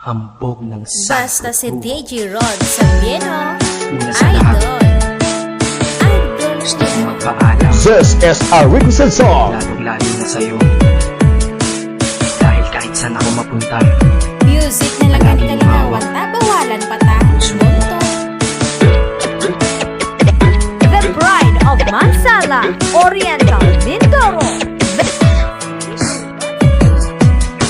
Hambog ng Basta si DJ Rod Sabieno, Una sa lahat, idol. gusto kong magpaalam, This is a requested song. lalong-lalo na sa'yo. Dahil kahit saan ako mapunta, Music na lang ang kalinawan, tabawalan pa ta. Bunto. The Bride of Mansala, Oriental, Mindoro.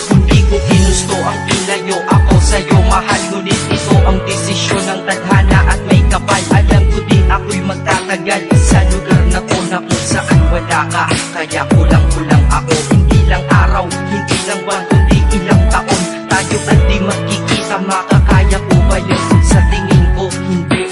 Hindi ko ginusto ang ilayo ako sa'yo, mahal. Ngunit ito ang desisyon ng tadhana at may kapal. Alam ko di ako'y magtatagal sa lugar na to na kung saan wala ka. Kaya kulang-kulang ako, hindi lang araw, hindi lang buwan, kundi ilang taon. Tayo ay di magkikita, makakaya ko ba yun? Sa tingin ko, hindi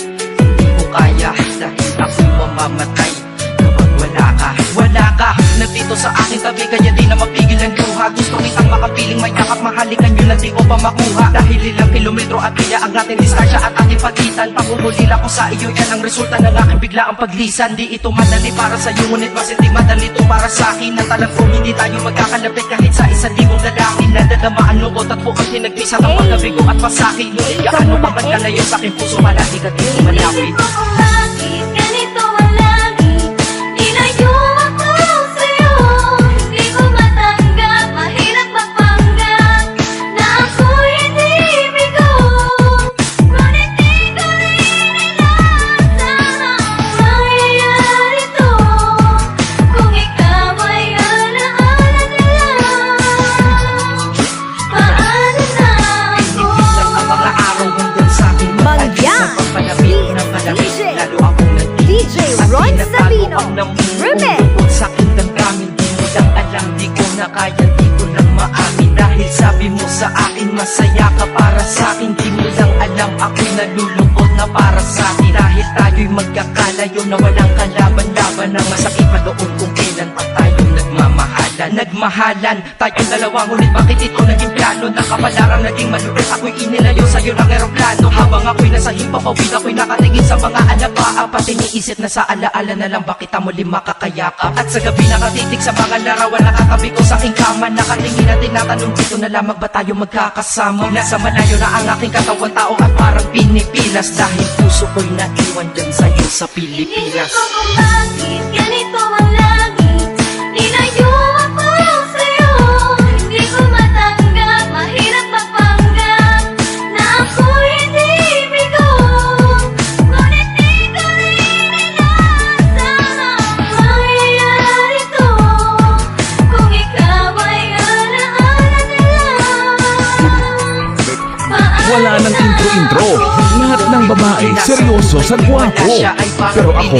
ko kaya. Dahil ako'y mamamatay kapag wala ka. Wala ka, nandito sa aking tabi, kaya di na mapigil ang luha. Gusto kitang makapiling, may yakap, mahalikan yun, di ko pa makuha. Dahil ilang kilometro at kaya ang ating distansya at ating pagitan. Pagmumulila ko sa iyo, yan ang resulta ng aking biglaang paglisan. Di ito madali para sa iyo, ngunit mas hindi madali ito para sa akin. At alam ko hindi tayo magkakalapit kahit sa 1,000 lalaki. Nadadamaan lungkot at bukas hinagpisa ng pagkabigo at pasaki. Ngunit gaano pa man kalayo sa aking puso, malaki ka dito malapit. Bakit ganito ang langit? Ilayo ako sa'yo. Di ko matanggap, mahirap magpanggap na ako'y hindi bigo. Ngunit di ko rin inaasahan mangyayari to. Kung ikaw ay alaala na lang, paano na ako? Lang ang mga araw hanggang sa akin Mangyan, sa pagpalapit ng palapit. DJ, Lalo akong DJ Ron Sabino, Remix. Sa aking damdamin, di mo lang alam, di ko na kaya, di ko lang maamin. Dahil sabi mo sa akin, masaya ka para sa akin. Di mo lang alam, ako'y nalulungkot na para sa akin. Dahil tayo'y magkakalayo na walang kalaban-laban. Ang masakit pa doon kung kailan pa tayo nagmahalan, tayong dalawa. Ngunit bakit ito naging plano? Nakapalarang naging malupit, ako'y inilayo sa'yo ng eroplano. Habang ako'y nasa himpapawid, ako'y nakatingin sa mga alaba. Pati niisip na sa alaala na lang, bakit muli makakayakap? At sa gabi nakatitig sa mga larawan, nakatabi ko sa aking kama. Nakatingin at tinatanong, dito na lamang ba tayo magkakasama? Nasa malayo na ang aking katawan, tao at parang pinipilas. Dahil puso ko'y naiwan dyan sa'yo sa Pilipinas. Inisip ko kung bakit ganito ang langit. Ilayo ako sa'yo. Hindi ko matanggap, mahirap magpanggap na ako'y hindi bigo. Ngunit di ko rin inaasahan mangyayari to. Kung ikaw ay alaala na lang, Wala nang intro-intro. Lahat ng babae seryoso sa gwapo. Pero ako,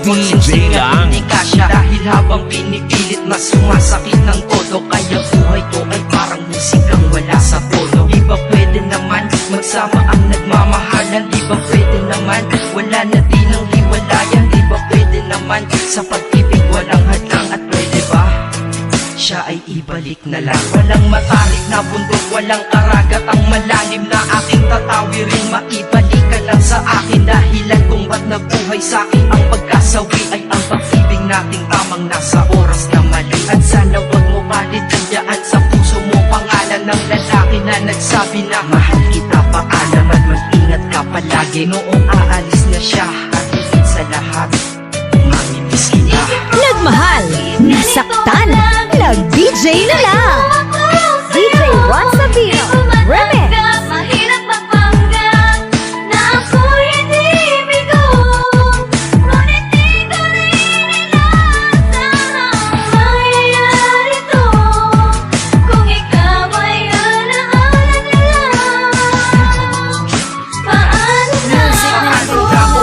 DJ lang. Dahil habang pinipilit na sumasakit ng todo, kaya buhay ko ay parang musikang wala sa tono. Di ba pwede naman magsama ang nagmamahalan? Di ba pwede naman wala na din ang hiwalayan? Di ba pwede naman sa pag-ibig walang hadlang? At pwede ba siya ay ibalik na lang? Walang matarik na bundok, walang karagat ang malalim na aking tatawirin. Maibalik ka lang sa akin, dahilan kung ba't nabuhay sa akin ang pagkasawi ay ang pag-ibig nating tamang nasa oras na mali. At sana wag mo palit tandaan sa puso mo pangalan ng lalaki na nagsabi na mahal kita, paalam at mag-ingat ka palagi. Noong aalis na siya at higit sa lahat, mamimiss kita. Nagmahal, nasaktan, nag-DJ na lang. DJ Ron Sabino, Remix. mahirap magpanggap na ako'y hindi bigo. Ngunit di ko rin inaasahan mangyayari to. Kung ikaw ay alaala na lang, paano na ako?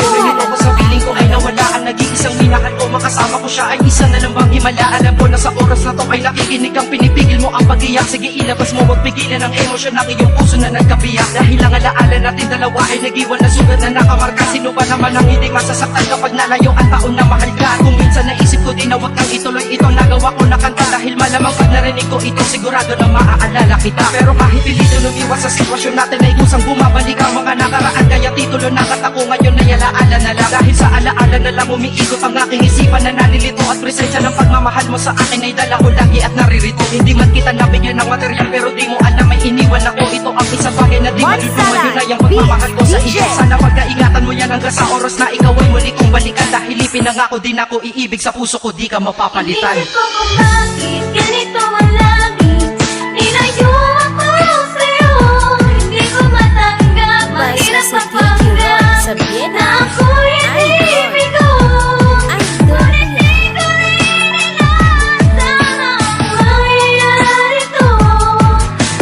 Nilito ko sa piling ko ay nawala ang nag-iisang minahal ko. Makasama ko siya ay isa na lang bang himala. Alam ko na sa oras na to ay nakikinig kang pinipigil mo ang pag-iyak. Sige ilabas mo, wag pigilan ang emosyon ng iyong puso na nagkabiyak. Dahil ang alaala natin dalawa ay nag-iwan na sugat na nakamarka. Sino ba naman ang hindi masasaktan kapag nalayo ang taon na mahal ka? Kung minsan naisip ko din na wag kang ituloy ito, nagawa ko na kanta. Dahil malamang pag narinig ko ito, sigurado na maaalala kita. Pero kahit pilito lumiwas sa sitwasyon natin ay kusang bumabalik ang mga nakaraan. Kaya titulo na ako ngayon ay alaala na lang. Dahil sa alaala na lang umiikot ang aking isipan na nalilito. At presensya ng pagmamahal mo sa akin ay dala ko lagi at naririto. Hindi man kita nabigyan ng material, pero di mo alam may iniwan ako. Ito isang bagay na di malulungan. Yun ay ang pagmamahal ko sa iyo. Sana pagkaingatan mo yan hanggang sa oras na ikaw ay muli kong balikan. Dahil ipinangako din ako iibig sa puso ko, di ka mapapalitan. Hindi ko kung bakit ganito ang langit. Nilayo ako sa'yo. Hindi ko matanggap, mahirap mapanggap Sabihin na na ako'y hindi bigo. Ngunit di ko rin inasahang mangyayari to.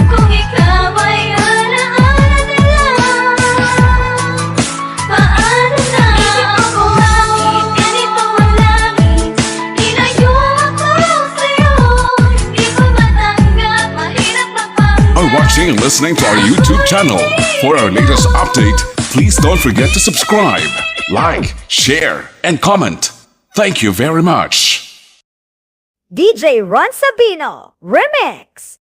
Kung ikaw ay alaala na lang, paano na? Hindi ko kung bakit ganito ang langit. Nilayo ako sa'yo. Hindi ko matanggap, mahirap mapanggap. Are watching and listening to our YouTube channel. For our latest update, please don't forget to subscribe, like, share, and comment. Thank you very much. DJ Ron Sabino Remix.